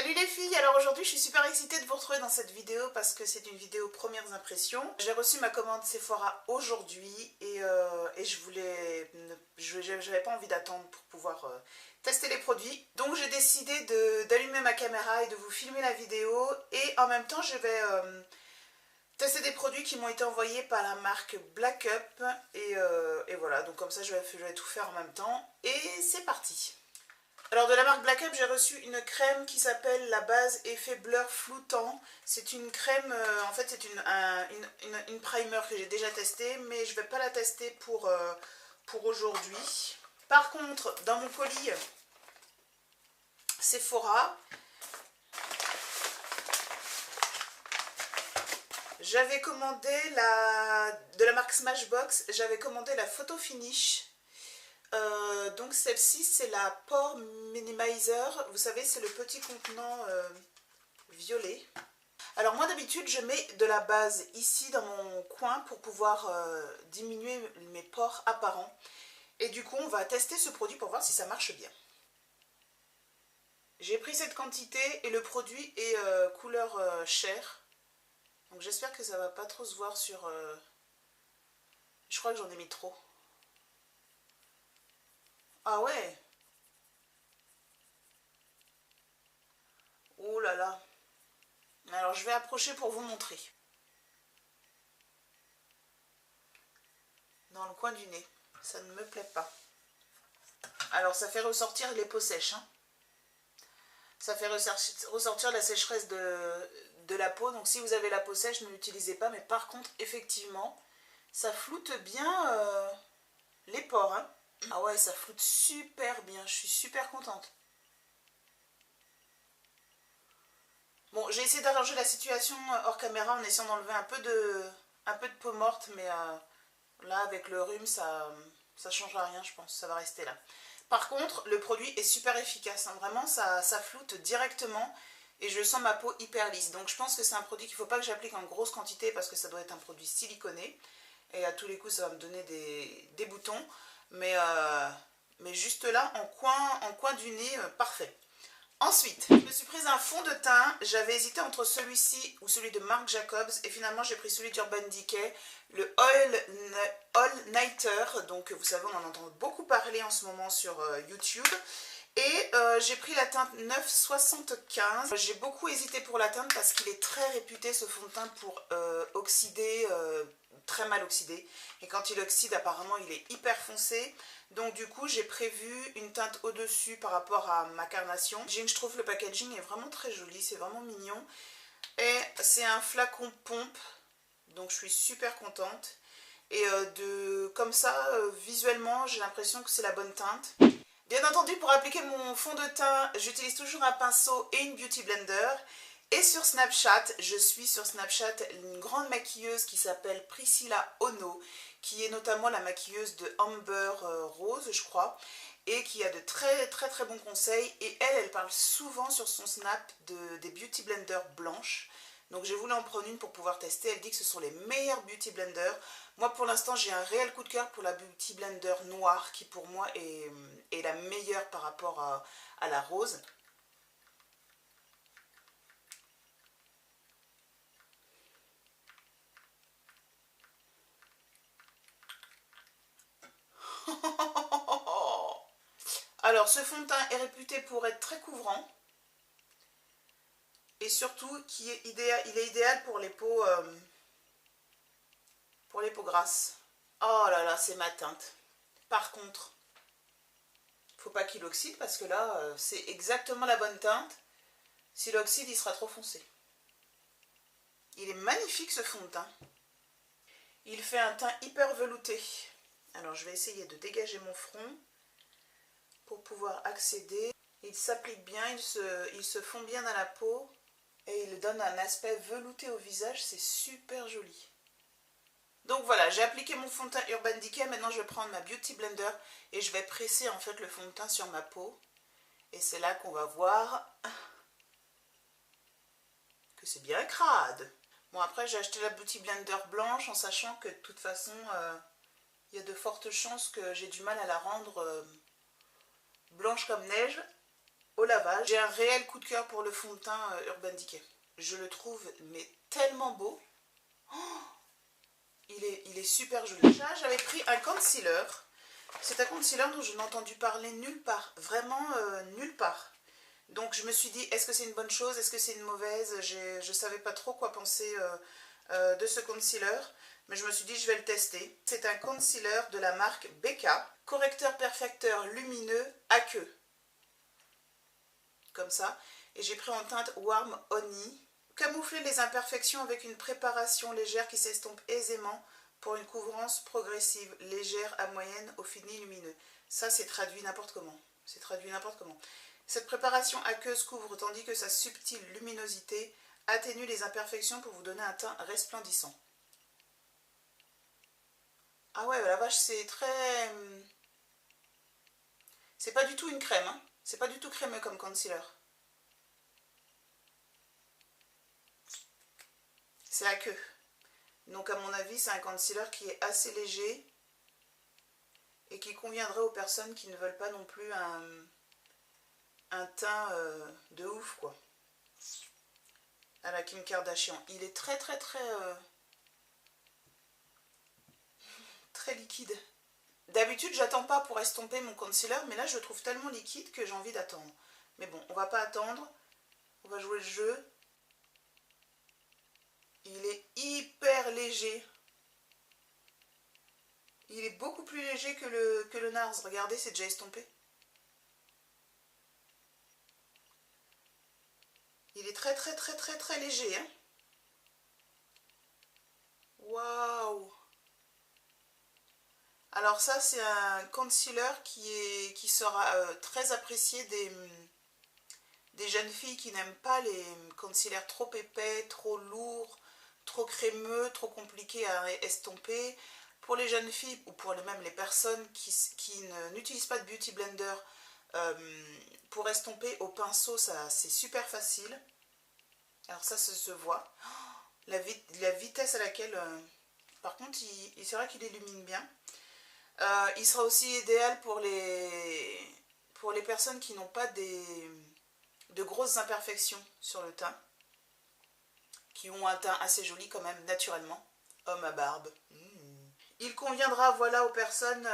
Salut les filles, alors aujourd'hui je suis super excitée de vous retrouver dans cette vidéo parce que c'est une vidéo premières impressions. J'ai reçu ma commande Sephora aujourd'hui et j'avais pas envie d'attendre pour pouvoir tester les produits. Donc j'ai décidé d'allumer ma caméra et de vous filmer la vidéo et en même temps je vais tester des produits qui m'ont été envoyés par la marque Black Up et voilà, donc comme ça je vais tout faire en même temps et c'est parti. Alors de la marque Black Up, j'ai reçu une crème qui s'appelle la base effet blur floutant. C'est une crème, en fait c'est une primer que j'ai déjà testée, mais je ne vais pas la tester pour aujourd'hui. Par contre, dans mon colis Sephora, j'avais commandé de la marque Smashbox, j'avais commandé la Photo Finish. Donc celle-ci c'est la Pore Minimizer, vous savez c'est le petit contenant violet. Alors moi d'habitude je mets de la base ici dans mon coin pour pouvoir diminuer mes pores apparents. Et du coup on va tester ce produit pour voir si ça marche bien. J'ai pris cette quantité et le produit est couleur chair. Donc j'espère que ça va pas trop se voir sur... Je crois que j'en ai mis trop. Ah ouais. Oh là là. Alors je vais approcher pour vous montrer. Dans le coin du nez. Ça ne me plaît pas. Alors ça fait ressortir les peaux sèches. Hein. Ça fait ressortir la sécheresse de la peau. Donc si vous avez la peau sèche, ne l'utilisez pas. Mais par contre, effectivement, ça floute bien les pores. Hein. Ah ouais, ça floute super bien. Je suis super contente. Bon, j'ai essayé d'arranger la situation hors caméra en essayant d'enlever un peu de peau morte. Mais là, avec le rhume, ça ne changera rien, je pense. Ça va rester là. Par contre, le produit est super efficace. Hein. Vraiment, ça floute directement. Et je sens ma peau hyper lisse. Donc je pense que c'est un produit qu'il ne faut pas que j'applique en grosse quantité parce que ça doit être un produit siliconé. Et à tous les coups, ça va me donner des boutons. Mais juste là, en coin du nez, parfait. Ensuite, je me suis prise un fond de teint. J'avais hésité entre celui-ci ou celui de Marc Jacobs. Et finalement, j'ai pris celui d'Urban Decay, le All Nighter. Donc, vous savez, on en entend beaucoup parler en ce moment sur YouTube. Et j'ai pris la teinte 975. J'ai beaucoup hésité pour la teinte parce qu'il est très réputé ce fond de teint pour oxyder, très mal oxydé. Et quand il oxyde, apparemment, il est hyper foncé. Donc du coup, j'ai prévu une teinte au-dessus par rapport à ma carnation. Je trouve le packaging est vraiment très joli, c'est vraiment mignon. Et c'est un flacon pompe, donc je suis super contente. Et comme ça, visuellement, j'ai l'impression que c'est la bonne teinte. Bien entendu, pour appliquer mon fond de teint, j'utilise toujours un pinceau et une Beauty Blender. Et sur Snapchat, je suis sur Snapchat une grande maquilleuse qui s'appelle Priscilla Ono, qui est notamment la maquilleuse de Amber Rose, je crois, et qui a de très bons conseils. Et elle parle souvent sur son Snap des Beauty Blenders blanches. Donc j'ai voulu en prendre une pour pouvoir tester. Elle dit que ce sont les meilleurs Beauty Blenders. Moi pour l'instant j'ai un réel coup de cœur pour la Beauty Blender noire qui pour moi est la meilleure par rapport à la rose. Alors ce fond de teint est réputé pour être très couvrant. Et surtout il est idéal pour les peaux grasses. Oh là là, c'est ma teinte. Par contre, faut pas qu'il oxyde parce que là, c'est exactement la bonne teinte. S'il oxyde, il sera trop foncé. Il est magnifique ce fond de teint. Il fait un teint hyper velouté. Alors je vais essayer de dégager mon front pour pouvoir accéder. Il s'applique bien, il se fond bien dans la peau. Et il donne un aspect velouté au visage, c'est super joli. Donc voilà, j'ai appliqué mon fond de teint Urban Decay. Maintenant, je vais prendre ma Beauty Blender et je vais presser en fait le fond de teint sur ma peau. Et c'est là qu'on va voir que c'est bien crade. Bon, après, j'ai acheté la Beauty Blender blanche en sachant que de toute façon, il y a de fortes chances que j'ai du mal à la rendre blanche comme neige. au lavage. J'ai un réel coup de cœur pour le fond de teint Urban Decay. Je le trouve mais tellement beau. Oh, il est super joli. Là, j'avais pris un concealer. C'est un concealer dont je n'ai entendu parler nulle part. Vraiment nulle part. Donc je me suis dit, est-ce que c'est une bonne chose? Est-ce que c'est une mauvaise? Je ne savais pas trop quoi penser de ce concealer. Mais je me suis dit, je vais le tester. C'est un concealer de la marque Becca. Correcteur perfecteur lumineux aqueux. Comme ça. Et j'ai pris en teinte Warm Honey. Camoufler les imperfections avec une préparation légère qui s'estompe aisément pour une couvrance progressive, légère à moyenne au fini lumineux. Ça, c'est traduit n'importe comment. C'est traduit n'importe comment. Cette préparation aqueuse couvre tandis que sa subtile luminosité atténue les imperfections pour vous donner un teint resplendissant. Ah ouais, la vache, c'est très... C'est pas du tout une crème, hein. C'est pas du tout crémeux comme concealer. C'est aqueux. Donc à mon avis, c'est un concealer qui est assez léger et qui conviendrait aux personnes qui ne veulent pas non plus un teint de ouf, quoi. À la Kim Kardashian. Il est très liquide. D'habitude, j'attends pas pour estomper mon concealer, mais là, je le trouve tellement liquide que j'ai envie d'attendre. Mais bon, on va pas attendre. On va jouer le jeu. Il est hyper léger. Il est beaucoup plus léger que le NARS. Regardez, c'est déjà estompé. Il est très léger, hein. Waouh! Alors ça, c'est un concealer qui sera très apprécié des jeunes filles qui n'aiment pas les concealers trop épais, trop lourds, trop crémeux, trop compliqués à estomper. Pour les jeunes filles ou pour même les personnes qui n'utilisent pas de Beauty Blender, pour estomper au pinceau, c'est super facile. Alors ça se voit. La vitesse à laquelle... par contre, c'est vrai qu'il illumine bien. Il sera aussi idéal pour les personnes qui n'ont pas de grosses imperfections sur le teint, qui ont un teint assez joli quand même, naturellement. Homme à barbe. Il conviendra, voilà, aux personnes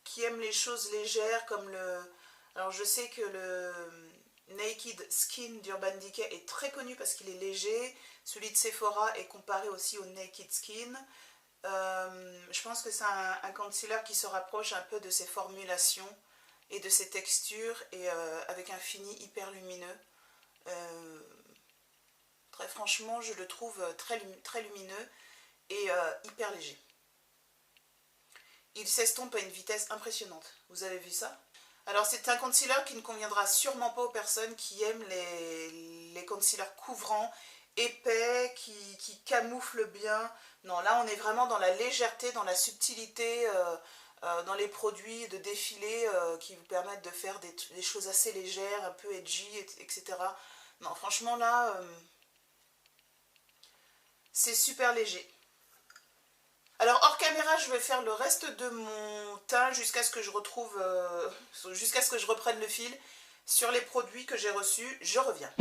qui aiment les choses légères, comme le... Alors je sais que le Naked Skin d'Urban Decay est très connu parce qu'il est léger. Celui de Sephora est comparé aussi au Naked Skin. Je pense que c'est un concealer qui se rapproche un peu de ses formulations et de ses textures, et avec un fini hyper lumineux. Très franchement, je le trouve très lumineux et hyper léger. Il s'estompe à une vitesse impressionnante. Vous avez vu ça? Alors c'est un concealer qui ne conviendra sûrement pas aux personnes qui aiment les concealers couvrants, épais, qui camouflent bien. Non, là on est vraiment dans la légèreté, dans la subtilité, dans les produits de défilé qui vous permettent de faire des choses assez légères, un peu edgy, etc. Non, franchement là, c'est super léger. Alors hors caméra, je vais faire le reste de mon teint jusqu'à ce que je retrouve, jusqu'à ce que je reprenne le fil sur les produits que j'ai reçus. Je reviens.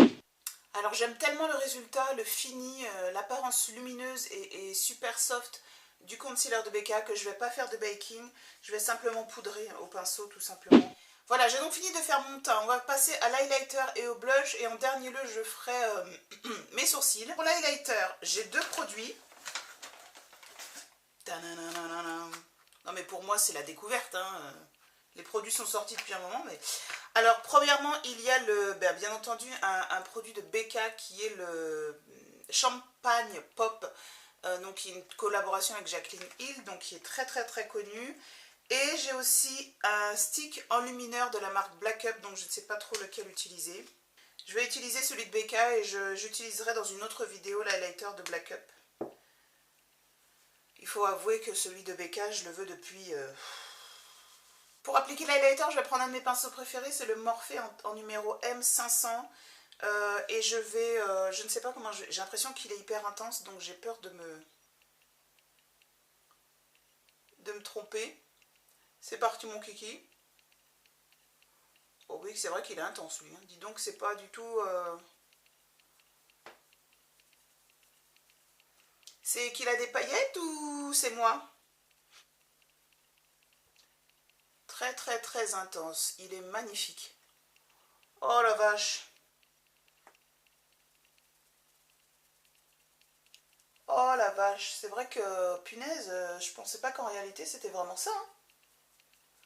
Alors j'aime tellement le résultat, le fini, l'apparence lumineuse et super soft du concealer de Becca que je ne vais pas faire de baking. Je vais simplement poudrer au pinceau tout simplement. Voilà, j'ai donc fini de faire mon teint. On va passer à l'highlighter et au blush, et en dernier lieu, je ferai mes sourcils. Pour l'highlighter, j'ai deux produits. Non mais pour moi c'est la découverte, hein. Les produits sont sortis depuis un moment, mais... Alors premièrement, il y a bien entendu un produit de Becca qui est le Champagne Pop, donc qui est une collaboration avec Jaclyn Hill, donc qui est très connu. Et j'ai aussi un stick enlumineur de la marque Black Up, donc je ne sais pas trop lequel utiliser. Je vais utiliser celui de Becca et j'utiliserai dans une autre vidéo l'highlighter de Black Up. Il faut avouer que celui de Becca, je le veux depuis... Pour appliquer l'highlighter, je vais prendre un de mes pinceaux préférés, c'est le Morphe en numéro M500. Et je vais... je ne sais pas comment... J'ai l'impression qu'il est hyper intense, donc j'ai peur de me tromper. C'est parti mon kiki. Oh oui, c'est vrai qu'il est intense, lui. Hein. Dis donc, c'est pas du tout... C'est qu'il a des paillettes ou c'est moi? Très, très, très intense. Il est magnifique. Oh la vache. Oh la vache. C'est vrai que, punaise, je pensais pas qu'en réalité, c'était vraiment ça. Hein.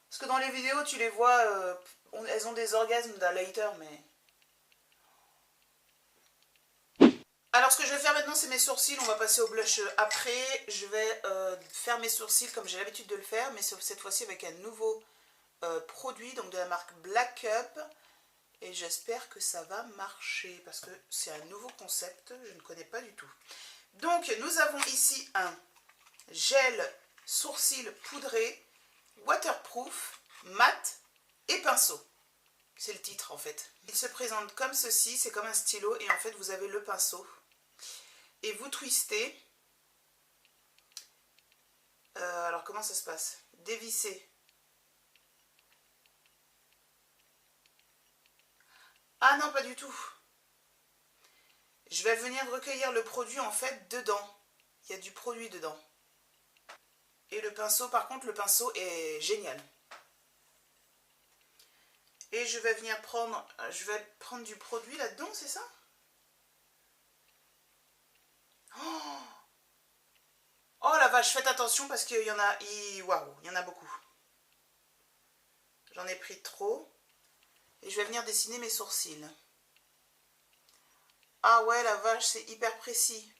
Parce que dans les vidéos, tu les vois, elles ont des orgasmes d'highlighter, mais... Alors ce que je vais faire maintenant c'est mes sourcils, on va passer au blush après. Je vais faire mes sourcils comme j'ai l'habitude de le faire, mais cette fois-ci avec un nouveau produit, donc de la marque Black Up. Et j'espère que ça va marcher, parce que c'est un nouveau concept, je ne connais pas du tout. Donc nous avons ici un gel sourcil poudré, waterproof, mat et pinceau. C'est le titre en fait. Il se présente comme ceci, c'est comme un stylo et en fait vous avez le pinceau. Et vous twistez. Alors comment ça se passe? Dévissez. Ah non, pas du tout. Je vais venir recueillir le produit en fait dedans. Il y a du produit dedans. Et le pinceau, par contre, le pinceau est génial. Et je vais venir prendre du produit là-dedans, c'est ça? Oh, oh la vache, faites attention parce qu'il y en a, waouh, il y en a beaucoup. J'en ai pris trop. Et je vais venir dessiner mes sourcils. Ah ouais, la vache, c'est hyper précis.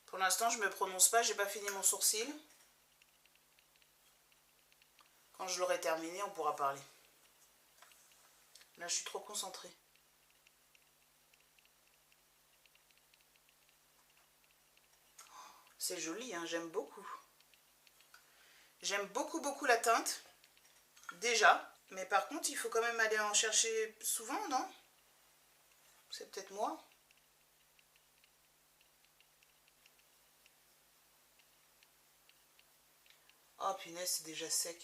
Pour l'instant, je ne me prononce pas, j'ai pas fini mon sourcil. Quand je l'aurai terminé, on pourra parler. Là, je suis trop concentrée. C'est joli, hein, j'aime beaucoup. J'aime beaucoup, beaucoup la teinte. Déjà. Mais par contre, il faut quand même aller en chercher souvent, non? C'est peut-être moi. Oh punaise, c'est déjà sec.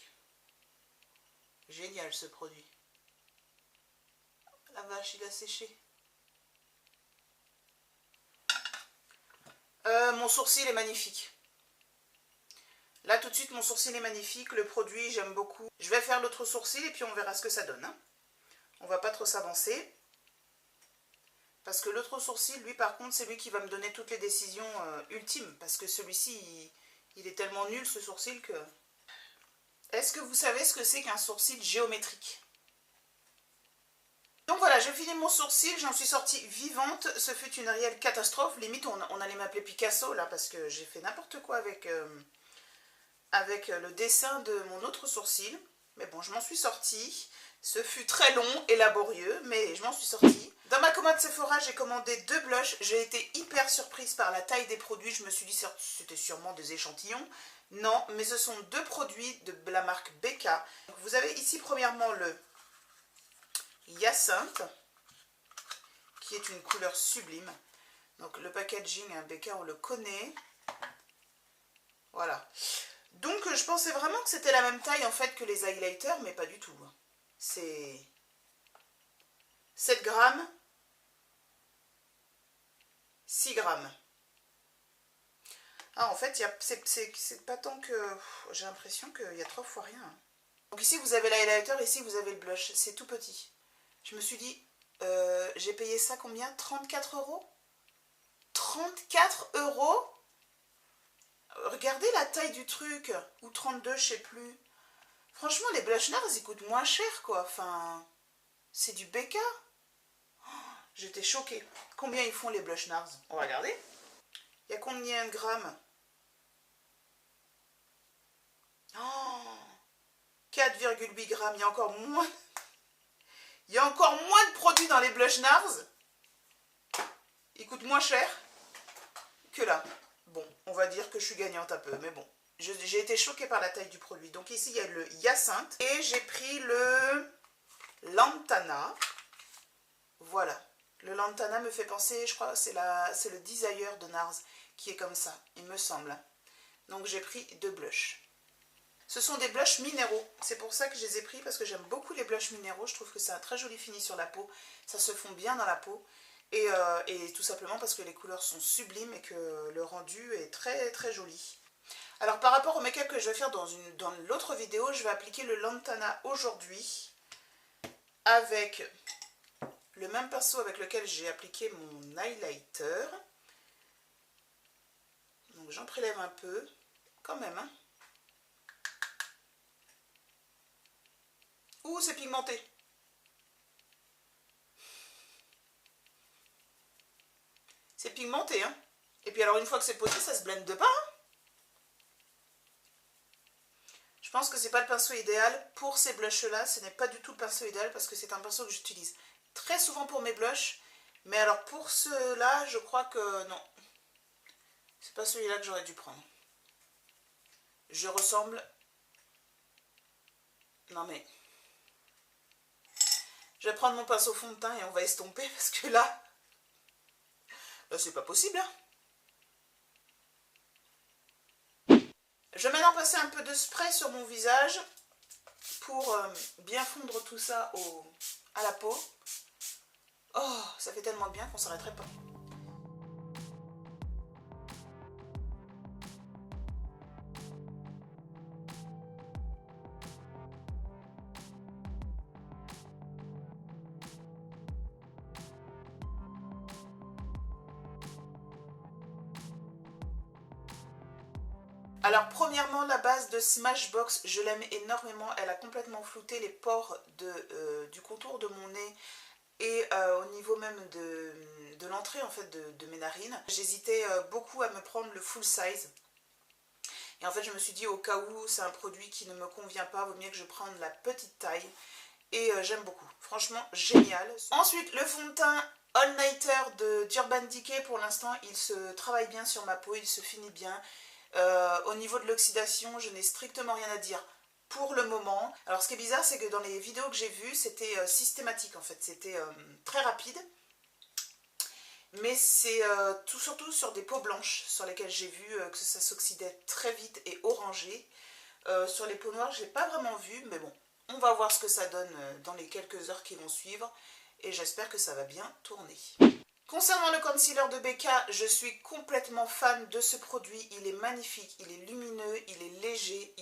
Génial ce produit. La vache, il a séché. Mon sourcil est magnifique. Là tout de suite mon sourcil est magnifique. Le produit j'aime beaucoup. Je vais faire l'autre sourcil et puis on verra ce que ça donne. Hein. On va pas trop s'avancer. Parce que l'autre sourcil, lui par contre, c'est lui qui va me donner toutes les décisions ultimes. Parce que celui-ci, il est tellement nul ce sourcil que... Est-ce que vous savez ce que c'est qu'un sourcil géométrique? Donc voilà, j'ai fini mon sourcil, j'en suis sortie vivante. Ce fut une réelle catastrophe. Limite, on allait m'appeler Picasso là parce que j'ai fait n'importe quoi avec le dessin de mon autre sourcil. Mais bon, je m'en suis sortie. Ce fut très long et laborieux, mais je m'en suis sortie. Dans ma commande Sephora, j'ai commandé 2 blushs. J'ai été hyper surprise par la taille des produits. Je me suis dit que c'était sûrement des échantillons. Non, mais ce sont 2 produits de la marque BK. Vous avez ici premièrement le Hyacinthe, qui est une couleur sublime. Donc le packaging, un BK, on le connaît. Voilà. Donc je pensais vraiment que c'était la même taille en fait que les highlighters, mais pas du tout. C'est 7 grammes, 6 grammes. Ah en fait, c'est pas tant que... J'ai l'impression qu'il y a 3 fois rien. Donc ici vous avez l'highlighter, ici vous avez le blush. C'est tout petit. Je me suis dit, j'ai payé ça combien? 34 €? 34 €? Regardez la taille du truc. Ou 32, je sais plus. Franchement, les blush NARS, ils coûtent moins cher, quoi. Enfin, c'est du BK. Oh, j'étais choquée. Combien ils font, les blush NARS? On va regarder. Il y a combien de grammes? Oh, 4,8 grammes. Il y a encore moins. Il y a encore moins de produits dans les blush NARS. Ils coûtent moins cher que là. Bon, on va dire que je suis gagnante un peu, mais bon. J'ai été choquée par la taille du produit. Donc ici, il y a le Hyacinthe. Et j'ai pris le Lantana. Voilà. Le Lantana me fait penser, je crois, c'est le Desire de NARS qui est comme ça, il me semble. Donc j'ai pris 2 blushs. Ce sont des blushs minéraux, c'est pour ça que je les ai pris, parce que j'aime beaucoup les blushs minéraux, je trouve que c'est un très joli fini sur la peau, ça se fond bien dans la peau, et tout simplement parce que les couleurs sont sublimes et que le rendu est très très joli. Alors par rapport au make-up que je vais faire dans l'autre vidéo, je vais appliquer le Lantana aujourd'hui, avec le même pinceau avec lequel j'ai appliqué mon highlighter. Donc j'en prélève un peu, quand même, hein. Ouh, c'est pigmenté. C'est pigmenté, hein. Et puis alors, une fois que c'est posé, ça se blende pas, hein. Je pense que c'est pas le pinceau idéal pour ces blushs-là. Ce n'est pas du tout le pinceau idéal parce que c'est un pinceau que j'utilise très souvent pour mes blushs. Mais alors, pour ceux-là, je crois que non. C'est pas celui-là que j'aurais dû prendre. Je ressemble... Non mais... Je vais prendre mon pinceau fond de teint et on va estomper parce que là c'est pas possible, hein. Je vais maintenant passer un peu de spray sur mon visage pour bien fondre tout ça à la peau. Oh, ça fait tellement bien qu'on ne s'arrêterait pas. Alors premièrement, la base de Smashbox, je l'aime énormément. Elle a complètement flouté les pores du contour de mon nez et au niveau même de l'entrée en fait de mes narines. J'hésitais beaucoup à me prendre le full size. Et en fait je me suis dit au cas où c'est un produit qui ne me convient pas, vaut mieux que je prenne la petite taille. Et j'aime beaucoup, franchement génial. Ensuite le fond de teint All Nighter d'Urban Decay, pour l'instant il se travaille bien sur ma peau, il se finit bien. Au niveau de l'oxydation, je n'ai strictement rien à dire pour le moment. Alors ce qui est bizarre, c'est que dans les vidéos que j'ai vues, c'était systématique en fait, c'était très rapide. Mais c'est surtout sur des peaux blanches sur lesquelles j'ai vu que ça s'oxydait très vite et orangé. Sur les peaux noires, j'ai pas vraiment vu, mais bon, on va voir ce que ça donne dans les quelques heures qui vont suivre. Et j'espère que ça va bien tourner. Concernant le concealer de Becca, je suis complètement fan de ce produit. Il est magnifique, il est lumineux, il est léger,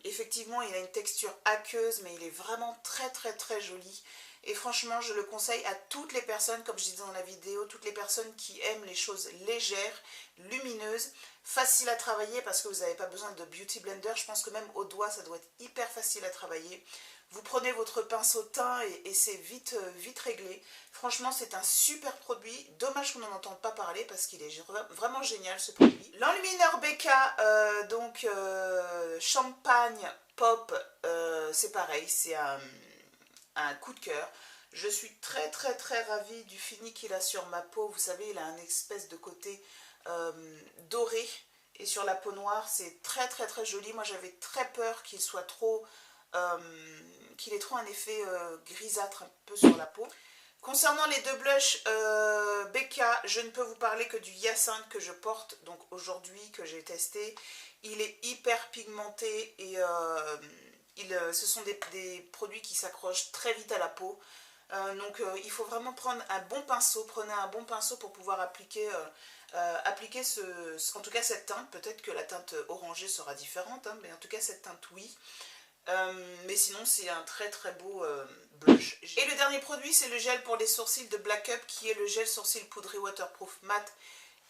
effectivement il a une texture aqueuse, mais il est vraiment très très très joli. Et franchement, je le conseille à toutes les personnes, comme je disais dans la vidéo, toutes les personnes qui aiment les choses légères, lumineuses, faciles à travailler parce que vous n'avez pas besoin de beauty blender. Je pense que même au doigt, ça doit être hyper facile à travailler. Vous prenez votre pinceau teint et c'est vite réglé. Franchement, c'est un super produit. Dommage qu'on n'en entende pas parler parce qu'il est vraiment génial ce produit. L'enlumineur Becca, Champagne Pop, c'est pareil, c'est un coup de cœur. Je suis très très très ravie du fini qu'il a sur ma peau. Vous savez, il a un espèce de côté doré. Et sur la peau noire, c'est très très très joli. Moi, j'avais très peur qu'il soit trop... qu'il ait trop un effet grisâtre un peu sur la peau. Concernant les 2 blushs Becca, je ne peux vous parler que du Hyacinthe que je porte donc aujourd'hui, que j'ai testé. Il est hyper pigmenté et ce sont des produits qui s'accrochent très vite à la peau. Donc il faut vraiment prendre un bon pinceau. Prenez un bon pinceau pour pouvoir appliquer en tout cas cette teinte. Peut-être que la teinte orangée sera différente, hein, mais en tout cas cette teinte oui. Mais sinon c'est un très très beau blush. Et le dernier produit, c'est le gel pour les sourcils de Black Up, qui est le gel sourcil poudré waterproof mat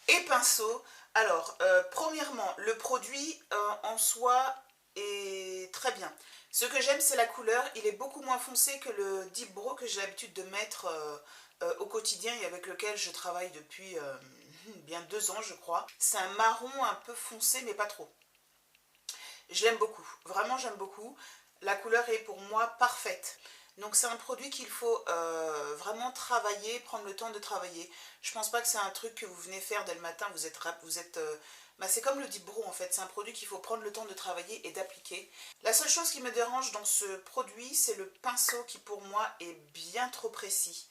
et pinceau. Alors premièrement, le produit en soi est très bien. Ce que j'aime, c'est la couleur. Il est beaucoup moins foncé que le Deep Brow que j'ai l'habitude de mettre au quotidien et avec lequel je travaille depuis bien 2 ans je crois. C'est un marron un peu foncé mais pas trop. Je l'aime beaucoup, vraiment j'aime beaucoup. La couleur est pour moi parfaite. Donc c'est un produit qu'il faut vraiment prendre le temps de travailler. Je pense pas que c'est un truc que vous venez faire dès le matin, c'est comme le Deep Brow en fait, c'est un produit qu'il faut prendre le temps de travailler et d'appliquer. La seule chose qui me dérange dans ce produit, c'est le pinceau qui pour moi est bien trop précis.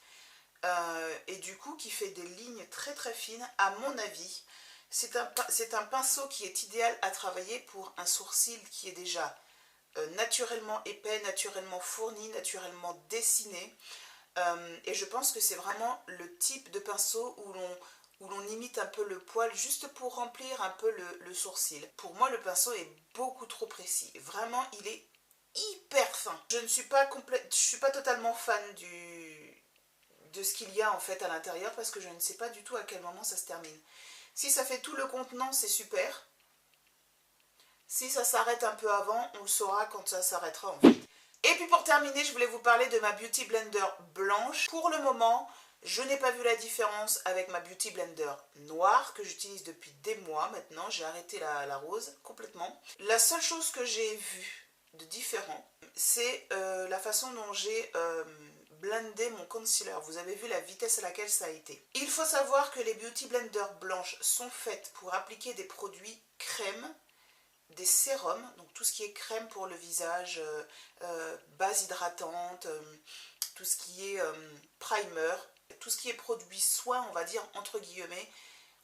Et du coup qui fait des lignes très très fines à mon avis. c'est un pinceau qui est idéal à travailler pour un sourcil qui est déjà naturellement épais, naturellement fourni, naturellement dessiné. Et je pense que c'est vraiment le type de pinceau où l'on imite un peu le poil juste pour remplir un peu le sourcil. Pour moi, le pinceau est beaucoup trop précis. Vraiment, il est hyper fin. Je ne suis pas je suis pas totalement fan de ce qu'il y a en fait à l'intérieur parce que je ne sais pas du tout à quel moment ça se termine. Si ça fait tout le contenant, c'est super. Si ça s'arrête un peu avant, on le saura quand ça s'arrêtera en fait. Et puis pour terminer, je voulais vous parler de ma Beauty Blender blanche. Pour le moment, je n'ai pas vu la différence avec ma Beauty Blender noire que j'utilise depuis des mois maintenant. J'ai arrêté la rose complètement. La seule chose que j'ai vue de différent, c'est la façon dont j'ai blendé mon concealer. Vous avez vu la vitesse à laquelle ça a été. Il faut savoir que les Beauty Blender blanches sont faites pour appliquer des produits crème, des sérums, donc tout ce qui est crème pour le visage, base hydratante, tout ce qui est primer, tout ce qui est produit soin, on va dire entre guillemets,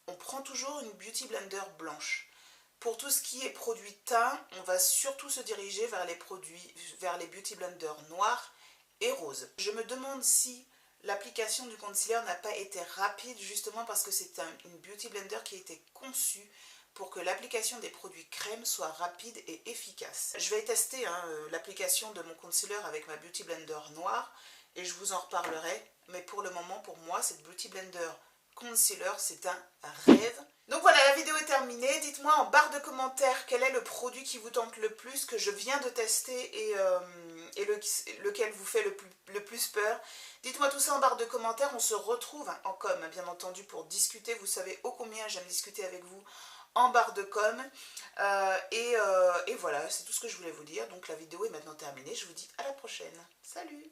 on prend toujours une Beauty Blender blanche. Pour tout ce qui est produit teint, on va surtout se diriger vers les Beauty Blender noirs et roses. Je me demande si l'application du concealer n'a pas été rapide justement parce que c'est une Beauty Blender qui a été conçue pour que l'application des produits crème soit rapide et efficace. Je vais tester l'application de mon concealer avec ma Beauty Blender noire et je vous en reparlerai. Mais pour le moment, pour moi, cette Beauty Blender concealer, c'est un rêve. Donc voilà, la vidéo est terminée. Dites-moi en barre de commentaires quel est le produit qui vous tente le plus, que je viens de tester et lequel vous fait le plus peur. Dites-moi tout ça en barre de commentaires. On se retrouve en com, bien entendu, pour discuter. Vous savez ô combien j'aime discuter avec vous en barre de com. Et voilà, c'est tout ce que je voulais vous dire. Donc la vidéo est maintenant terminée. Je vous dis à la prochaine. Salut!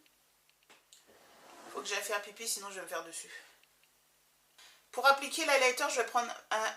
Faut que j'aille faire pipi, sinon je vais me faire dessus. Pour appliquer l'highlighter, je vais prendre un